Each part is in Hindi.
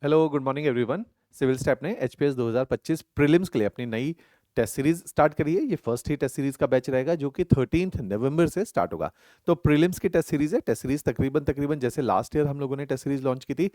Hello, good morning everyone. Civil step ने एचपीएस 2025 प्रीलिम्स के लिए अपनी नई टेस्ट सीरीज स्टार्ट करी है। ये फर्स्ट ही टेस्ट सीरीज का बैच रहेगा जो कि 13 नवंबर से स्टार्ट होगा। तो प्रीलिम्स की टेस्ट सीरीज है। टेस्ट सीरीज तकरीबन तकरीबन जैसे लास्ट ईयर हम लोगों ने टेस्ट सीरीज लॉन्च की थी,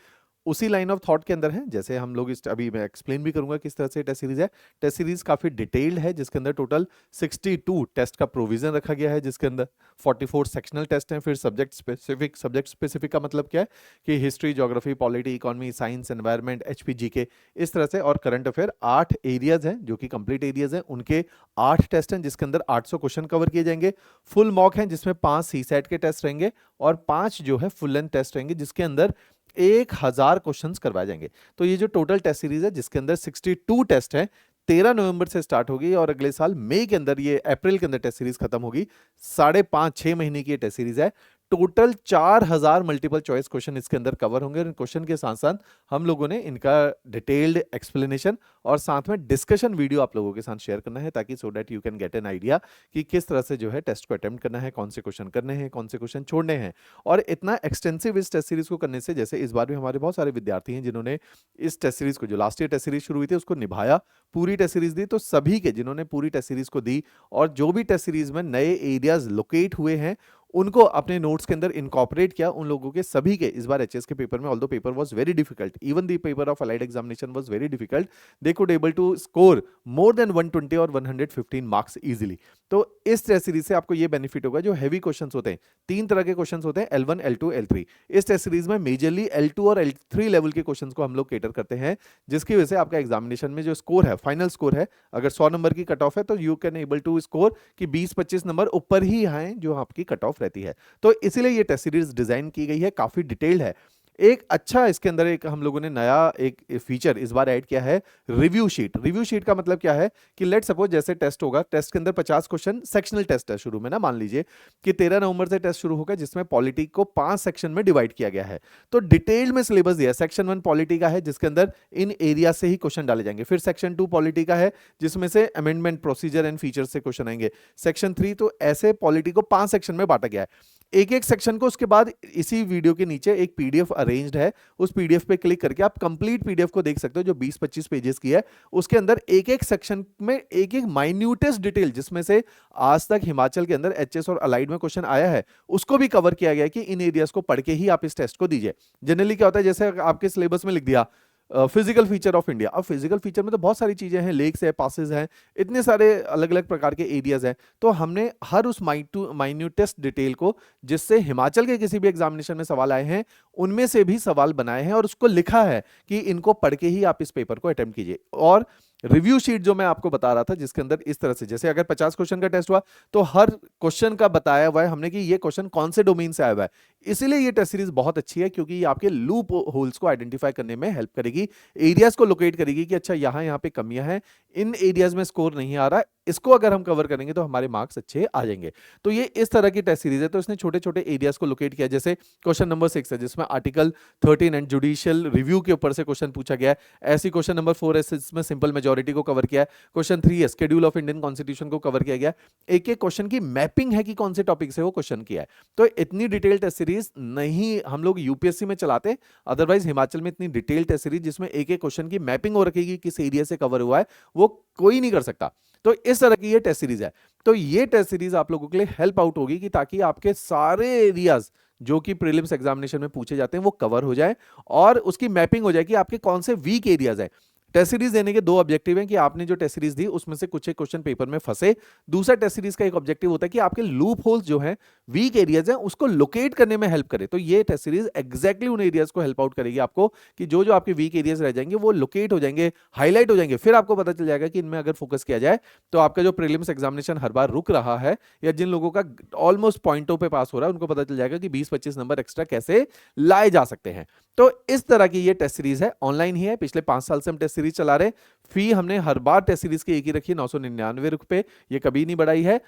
उसी लाइन ऑफ थॉट के अंदर है। जैसे हम लोग इस अभी मैं एक्सप्लेन भी करूंगा किस तरह से टेस्ट सीरीज है। टेस्ट सीरीज काफी डिटेल्ड है, जिसके अंदर टोटल 62 टेस्ट का प्रोविजन रखा गया है, जिसके अंदर 44 सेक्शनल टेस्ट हैं। फिर सब्जेक्ट स्पेसिफिक का मतलब क्या है कि history, geography, polity, economy, science, environment, HPG के इस तरह से, और करंट अफेयर 8 एरियाज हैं जो कि कंप्लीट एरियाज हैं। उनके 8 टेस्ट हैं जिसके अंदर 800 क्वेश्चन कवर किए जाएंगे। फुल मॉक हैं जिसमें 5 सी सेट के टेस्ट रहेंगे और 5 जो है फुल लेंथ टेस्ट रहेंगे, जिसके अंदर 1000 क्वेश्चंस करवाए जाएंगे। तो ये जो टोटल टेस्ट सीरीज है जिसके अंदर 62 टेस्ट है, 13 नवंबर से स्टार्ट होगी और अगले साल मई के अंदर, ये अप्रैल के अंदर टेस्ट सीरीज खत्म होगी। 5.5-6 महीने की ये टेस्ट सीरीज है। टोटल 4000 मल्टीपल चॉइस क्वेश्चन इसके अंदर कवर होंगे और इन क्वेश्चन के साथ साथ हम लोगों ने इनका डिटेल्ड एक्सप्लेनेशन और साथ में डिस्कशन वीडियो आप लोगों के साथ शेयर करना है, ताकि so that you can get an idea कि किस तरह से जो है टेस्ट को अटेम्प्ट करना है, कौन से क्वेश्चन करने हैं, कौन से क्वेश्चन छोड़ने हैं। और इतना एक्सटेंसिव इस टेस्ट सीरीज को करने से, जैसे इस बार भी हमारे बहुत सारे विद्यार्थी हैं जिन्होंने इस टेस्ट सीरीज को, जो लास्ट ईयर टेस्ट सीरीज शुरू हुई थी, उसको निभाया, पूरी टेस्ट सीरीज दी। तो सभी के जिन्होंने पूरी टेस्ट सीरीज को दी और जो भी टेस्ट सीरीज में नए एरियाज लोकेट हुए हैं, उनको अपने नोट्स के अंदर इनकॉर्पोरेट किया, उन लोगों के सभी के इस बार एचएस के पेपर में, although paper was very difficult, even the paper of allied examination was very difficult, they could able to score more than 120 और 115 मार्क्स इजीली। तो इस टेस्ट सीरीज से आपको ये बेनिफिट होगा, जो हैवी क्वेश्चंस होते हैं, 3 तरह के क्वेश्चंस होते हैं, L1, L2, L3। इस टेस्ट सीरीज में मेजरली L2 और L3 लेवल के क्वेश्चंस को हम लोग केटर करते हैं, जिसकी वजह से आपका एग्जामिनेशन में जो स्कोर है, फाइनल स्कोर है, अगर 100 नंबर की कट ऑफ है तो you can able to score कि 20-25 नंबर ऊपर ही आए जो आपकी कट ऑफ रहती है। तो इसीलिए ये टेस्ट सीरीज डिजाइन की गई है, काफी डिटेल्ड है। एक अच्छा इसके अंदर एक हम लोगों ने नया एक फीचर इस बार ऐड किया है, रिव्यू शीट। रिव्यू शीट का मतलब क्या है कि लेट सपोज जैसे टेस्ट होगा, टेस्ट के अंदर 50 क्वेश्चन सेक्शनल टेस्ट है शुरू में ना, मान लीजिए कि 13 नवंबर से टेस्ट शुरू होगा, जिसमें पॉलिटी को 5 सेक्शन में डिवाइड किया गया है। तो डिटेल में सिलेबस दिया है। सेक्शन 1 पॉलिटी का है, जिसके अंदर इन एरिया से ही क्वेश्चन डाले जाएंगे। फिर सेक्शन 2 पॉलिटी का है, जिसमें से अमेंडमेंट, प्रोसीजर एंड फीचर से क्वेश्चन आएंगे। सेक्शन 3, तो ऐसे पॉलिटी को 5 सेक्शन में बांटा गया है। एक एक सेक्शन को, उसके बाद इसी वीडियो के नीचे एक पीडीएफ अरेंज्ड है, उस पीडीएफ पे क्लिक करके आप कंप्लीट पीडीएफ को देख सकते हो, जो 20-25 पेजेस की है। उसके अंदर एक एक सेक्शन में एक एक माइन्यूटेस्ट डिटेल, जिसमें से आज तक हिमाचल के अंदर एचएस और अलाइड में क्वेश्चन आया है, उसको भी कवर किया गया है कि इन एरियाज को पढ़ के ही आप इस टेस्ट को दीजिए। जनरली क्या होता है, जैसे आपके सिलेबस में लिख दिया फिजिकल फीचर ऑफ इंडिया। अब फिजिकल फीचर में तो बहुत सारी चीजें हैं, लेक्स है, पासेस हैं, इतने सारे अलग अलग प्रकार के एरियाज हैं। तो हमने हर उस माइन्यूटेस्ट डिटेल को, जिससे हिमाचल के किसी भी एग्जामिनेशन में सवाल आए हैं, उनमें से भी सवाल बनाए हैं और उसको लिखा है कि इनको पढ़ के ही आप इस पेपर को अटेम्प्ट कीजिए। और रिव्यू शीट जो मैं आपको बता रहा था, जिसके अंदर इस तरह से, जैसे अगर 50 क्वेश्चन का टेस्ट हुआ तो हर क्वेश्चन का बताया हुआ है हमने कि ये क्वेश्चन कौन से डोमेन से आया हुआ है। इसीलिए ये टेस्ट सीरीज बहुत अच्छी है, क्योंकि ये आपके लूप होल्स को आइडेंटिफाई करने में हेल्प करेगी, एरियाज को लोकेट करेगी कि अच्छा यहाँ पे कमियां हैं, इन एरियाज में स्कोर नहीं आ रहा, इसको अगर हम कवर करेंगे तो हमारे मार्क्स अच्छे आ जाएंगे। तो ये इस तरह की टेस्ट सीरीज है। तो इसने छोटे छोटे एरियाज को लोकेट किया, जैसे क्वेश्चन नंबर 6 है, जिसमें आर्टिकल 13 एंड जुडिशियल रिव्यू के ऊपर से क्वेश्चन पूछा गया है। ऐसी क्वेश्चन नंबर 4 है, इसमें सिंपल मेजोरिटी को कवर किया है। क्वेश्चन 3 है, शेड्यूल ऑफ इंडियन कॉन्स्टिट्यूशन को कवर किया गया। एक एक क्वेश्चन की मैपिंग है कि कौन से टॉपिक से वो क्वेश्चन किया है। तो इतनी डिटेल टेस्ट सीरीज नहीं हम लोग यूपीएससी में चलाते, अदरवाइज हिमाचल में इतनी डिटेल टेस्ट सीरीज जिसमें एक एक क्वेश्चन की मैपिंग हो रखेगी, किस एरिया से कवर हुआ है, वो कोई नहीं कर सकता। तो इस तरह की ये टेस्ट सीरीज है। तो ये टेस्ट सीरीज आप लोगों के लिए हेल्प आउट होगी कि ताकि आपके सारे एरियाज जो कि प्रीलिम्स एग्जामिनेशन में पूछे जाते हैं वो कवर हो जाए और उसकी मैपिंग हो जाए कि आपके कौन से वीक एरियाज है। टेस्ट सीरीज देने के 2 ऑब्जेक्टिव हैं कि आपने जो टेस्ट सीरीज दी उसमें से कुछ एक क्वेश्चन पेपर में फंसे। दूसरा टेस्ट सीरीज का एक ऑब्जेक्टिव होता है कि आपके लूप होल्स जो हैं, वीक एरियाज हैं, उसको लोकेट करने में हेल्प करे। तो ये टेस्ट सीरीज एग्जैक्टली उन एरियाज को हेल्प आउट करेगी आपको कि जो जो आपके वीक एरियाज रह जाएंगे वो लोकेट हो जाएंगे, हाईलाइट हो जाएंगे। फिर आपको पता चल जाएगा कि इनमें अगर फोकस किया जाए तो आपका जो प्रीलिम्स एग्जामिनेशन हर बार रुक रहा है, या जिन लोगों का ऑलमोस्ट पॉइंटों पे पास हो रहा है, उनको पता चल जाएगा कि 20-25 नंबर एक्स्ट्रा कैसे लाए जा सकते हैं। तो इस तरह की ये टेस्ट सीरीज है, ऑनलाइन ही है, पिछले 5 साल से हम टेस्ट सीरीज चला रहे हैं। फी हमने हर बार टेस्ट सीरीज की एक ही रखी है, 999 रुपए, ये कभी नहीं बढ़ाई है।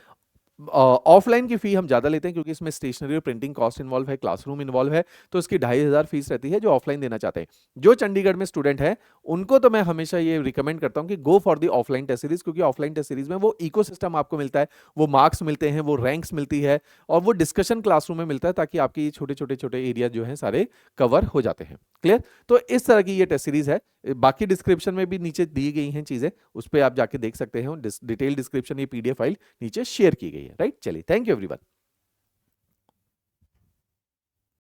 ऑफलाइन की फ़ी हम ज़्यादा लेते हैं क्योंकि इसमें स्टेशनरी और प्रिंटिंग कॉस्ट इन्वॉल्व है, क्लासरूम इन्वॉल्व है, तो इसकी 2500 फीस रहती है जो ऑफलाइन देना चाहते हैं। जो चंडीगढ़ में स्टूडेंट है, उनको तो मैं हमेशा ये रिकमेंड करता हूँ कि go for the offline test series, क्योंकि ऑफलाइन टेस्ट सीरीज़ में वो इकोसिस्टम आपको मिलता है, वो मार्क्स मिलते हैं, वो रैंक्स मिलती है और वो डिस्कशन क्लासरूम में मिलता है ताकि आपके ये छोटे-छोटे एरिया जो हैं सारे कवर हो जाते हैं। क्लियर? तो इस तरह की ये टेस्ट सीरीज़ है। बाकी डिस्क्रिप्शन में भी नीचे दी गई हैं चीज़ें, उस पे आप जाके देख सकते हैं। डिटेल डिस्क्रिप्शन, ये पीडीएफ फाइल नीचे शेयर की गई है। राइट? चलिए, थैंक यू एवरीवन।